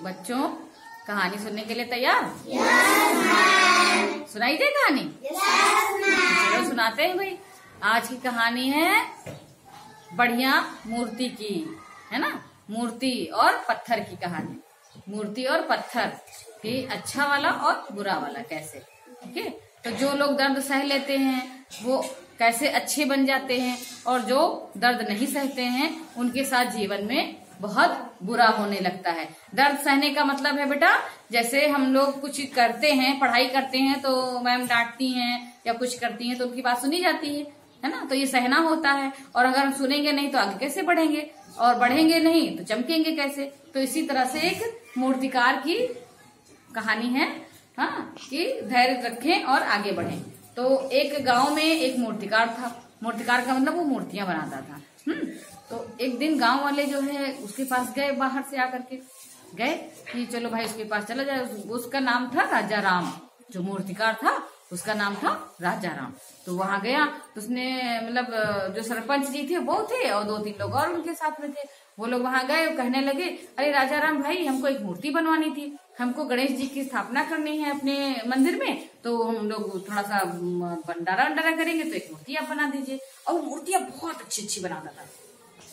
बच्चों कहानी सुनने के लिए तैयार? सुनाई दे कहानी? चलो सुनाते हैं भाई। आज की कहानी है बढ़िया मूर्ति की, है ना। मूर्ति और पत्थर की कहानी। मूर्ति और पत्थर की, अच्छा वाला और बुरा वाला कैसे। ठीक है, तो जो लोग दर्द सह लेते हैं वो कैसे अच्छे बन जाते हैं, और जो दर्द नहीं सहते हैं उनके साथ जीवन में बहुत बुरा होने लगता है। दर्द सहने का मतलब है बेटा, जैसे हम लोग कुछ करते हैं, पढ़ाई करते हैं तो मैम डांटती हैं या कुछ करती हैं तो उनकी बात सुनी जाती है ना। तो ये सहना होता है, और अगर हम सुनेंगे नहीं तो आगे कैसे बढ़ेंगे, और बढ़ेंगे नहीं तो चमकेंगे कैसे। तो इसी तरह से एक मूर्तिकार की कहानी है, हाँ, कि धैर्य रखें और आगे बढ़ें। तो एक गांव में एक मूर्तिकार था। मूर्तिकार का मतलब वो मूर्तियां बनाता था। तो एक दिन गांव वाले जो है उसके पास गए, बाहर से आकर के गए कि चलो भाई उसके पास चला जाए। उसका नाम था राजा राम। जो मूर्तिकार था उसका नाम था राजा राम। तो वहां गया तो उसने मतलब जो सरपंच जी थे वो थे और 2-3 लोग और उनके साथ में थे। वो लोग वहां गए, कहने लगे अरे राजा राम भाई, हमको एक मूर्ति बनवानी थी, हमको गणेश जी की स्थापना करनी है अपने मंदिर में, तो हम लोग थोड़ा सा भंडारा वंडारा करेंगे, तो एक मूर्ति आप बना दीजिए। और वो मूर्तियां बहुत अच्छी अच्छी बनाता था।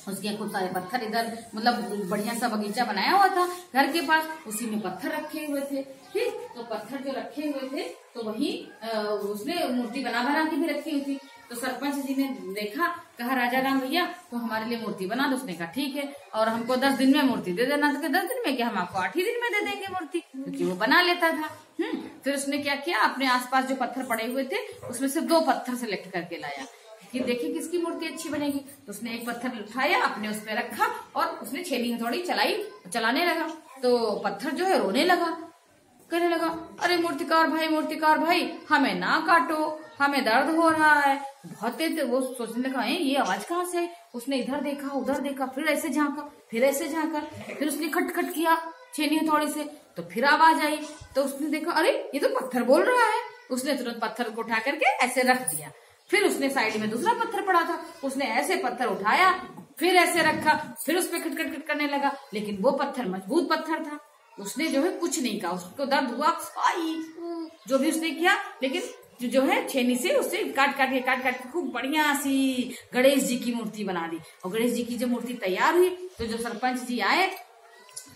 उसके खूब सारे पत्थर, इधर मतलब बढ़िया सा बगीचा बनाया हुआ था घर के पास, उसी में पत्थर रखे हुए थे। ठीक, तो पत्थर जो रखे हुए थे तो वही उसने मूर्ति बना बना के भी रखी हुई थी। तो सरपंच जी ने देखा, कहा राजा राम भैया तो हमारे लिए मूर्ति बना दो। उसने कहा ठीक है, और हमको 10 दिन में मूर्ति दे देना। तो 10 दिन में क्या, हम आपको 8 ही दिन में दे देंगे मूर्ति, क्योंकि वो बना लेता था। फिर उसने क्या किया, अपने आसपास जो पत्थर पड़े हुए थे उसमें से 2 पत्थर सेलेक्ट करके लाया कि देखिए किसकी मूर्ति अच्छी बनेगी। तो उसने एक पत्थर उठाया, अपने उस पर रखा और उसने छेनी हथौड़ी चलाने लगा। तो पत्थर जो है रोने लगा, कहने लगा अरे मूर्तिकार भाई हमें ना काटो, हमें दर्द हो रहा है बहुत तेज। वो सोचने लगा ये आवाज कहाँ से आई। उसने इधर देखा उधर देखा, फिर ऐसे झांका फिर ऐसे झांका, फिर उसने खटखट किया छेनी हथौड़ी से, तो फिर आवाज आई। तो उसने देखा अरे ये तो पत्थर बोल रहा है। उसने तुरंत पत्थर को उठा करके ऐसे रख दिया। फिर उसने साइड में दूसरा पत्थर पड़ा था, उसने ऐसे पत्थर उठाया, फिर ऐसे रखा, फिर उस पर खटखट करने लगा, लेकिन वो पत्थर मजबूत पत्थर था। उसने जो है कुछ नहीं कहा, उसको दर्द हुआ जो भी उसने किया, लेकिन जो है छेनी से उससे काट के खूब बढ़िया सी गणेश जी की मूर्ति बना दी। और गणेश जी की जब मूर्ति तैयार हुई तो जो सरपंच जी आए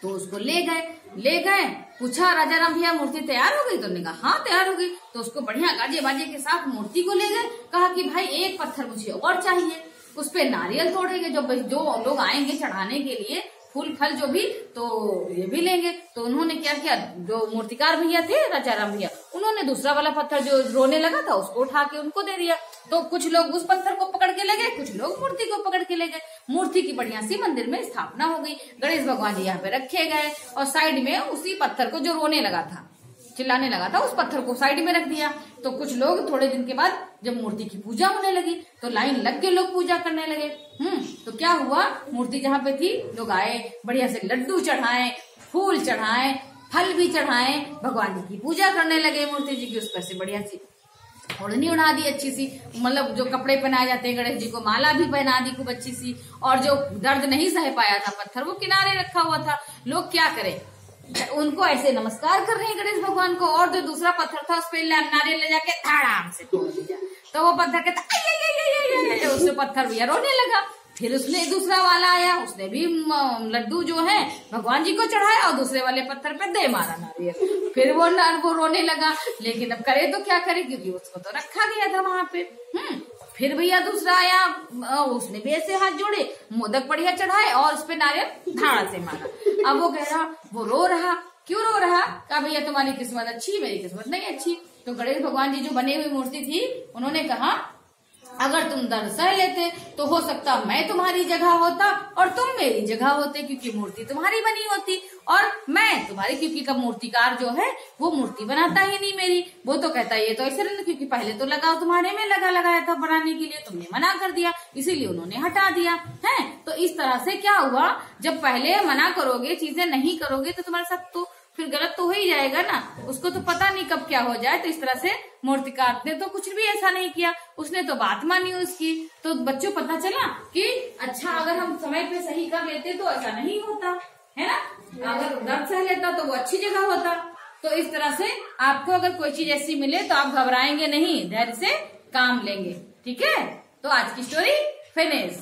तो उसको ले गए। पूछा राजा राम भैया मूर्ति तैयार हो गई? तो उन्होंने कहा हाँ तैयार हो गई। तो उसको बढ़िया गाजे बाजे के साथ मूर्ति को ले गए। कहा कि भाई एक पत्थर मुझे और चाहिए, उस पे नारियल तोड़ेंगे, जो लोग आएंगे चढ़ाने के लिए फूल फल जो भी, तो ये भी लेंगे। तो उन्होंने क्या किया, जो मूर्तिकार भैया थे राजा राम भैया, उन्होंने दूसरा वाला पत्थर जो रोने लगा था उसको उठा के उनको दे दिया। तो कुछ लोग उस पत्थर को पकड़ के ले गए, कुछ लोग मूर्ति को पकड़ के ले गए। मूर्ति की बढ़िया सी मंदिर में स्थापना हो गई। गणेश भगवान जी यहाँ पे रखे गए, और साइड में उसी पत्थर को जो रोने लगा था, चिल्लाने लगा था, उस पत्थर को साइड में रख दिया। तो कुछ लोग थोड़े दिन के बाद जब मूर्ति की पूजा होने लगी तो लाइन लग के लोग पूजा करने लगे। तो क्या हुआ, मूर्ति जहाँ पे थी लोग आए, बढ़िया से लड्डू चढ़ाए, फूल चढ़ाए, फल भी चढ़ाए, भगवान जी की पूजा करने लगे। मूर्ति जी की उस पर से बढ़िया सी ओढ़नी उड़ा दी अच्छी सी, मतलब जो कपड़े पहनाए जाते हैं गणेश जी को, माला भी पहना दी खूब अच्छी सी। और जो दर्द नहीं सह पाया था पत्थर, वो किनारे रखा हुआ था। लोग क्या करें, उनको ऐसे नमस्कार कर रहे हैं गणेश भगवान को, और जो दूसरा पत्थर था उस पर नारियल ले जाके धड़ाम से तोड़ दिया। तो वो पत्थर कहता उससे पत्थर भैया रोने लगा। फिर उसने दूसरा वाला आया, उसने भी लड्डू जो है भगवान जी को चढ़ाया और दूसरे वाले पत्थर पे दे मारा नारियल। फिर वो रोने लगा, लेकिन अब करे तो क्या करे, क्योंकि उसको तो रखा गया था वहां पे। फिर भैया दूसरा आया, उसने भी ऐसे हाथ जोड़े, मोदक बढ़िया चढ़ाए और उस पे नारियल धाड़ा से मारा। अब वो कह रहा, वो रो रहा, क्यों रो रहा? कहा भैया तुम्हारी किस्मत अच्छी, मेरी किस्मत नहीं अच्छी। तो गणेश भगवान जी जो बने हुई मूर्ति थी, उन्होंने कहा अगर तुम दर्द सह लेते तो हो सकता मैं तुम्हारी जगह होता और तुम मेरी जगह होते, क्योंकि मूर्ति तुम्हारी बनी होती और मैं तुम्हारी, क्योंकि कब मूर्तिकार जो है वो मूर्ति बनाता ही नहीं मेरी, वो तो कहता है ये तो ऐसे रहना, क्योंकि पहले तो लगाओ तुम्हारे में लगाया था बनाने के लिए, तुमने मना कर दिया, इसीलिए उन्होंने हटा दिया है। तो इस तरह से क्या हुआ, जब पहले मना करोगे, चीजें नहीं करोगे तो तुम्हारे साथ तो फिर गलत तो हो ही जाएगा ना। उसको तो पता नहीं कब क्या हो जाए। तो इस तरह से मूर्तिकार ने तो कुछ भी ऐसा नहीं किया, उसने तो बात मानी उसकी। तो बच्चों पता चला कि अच्छा अगर हम समय पे सही कर लेते तो ऐसा नहीं होता, है ना। अगर दर्द सह लेता तो वो अच्छी जगह होता। तो इस तरह से आपको अगर कोई चीज ऐसी मिले तो आप घबराएंगे नहीं, धैर्य से काम लेंगे। ठीक है, तो आज की स्टोरी फिनिश।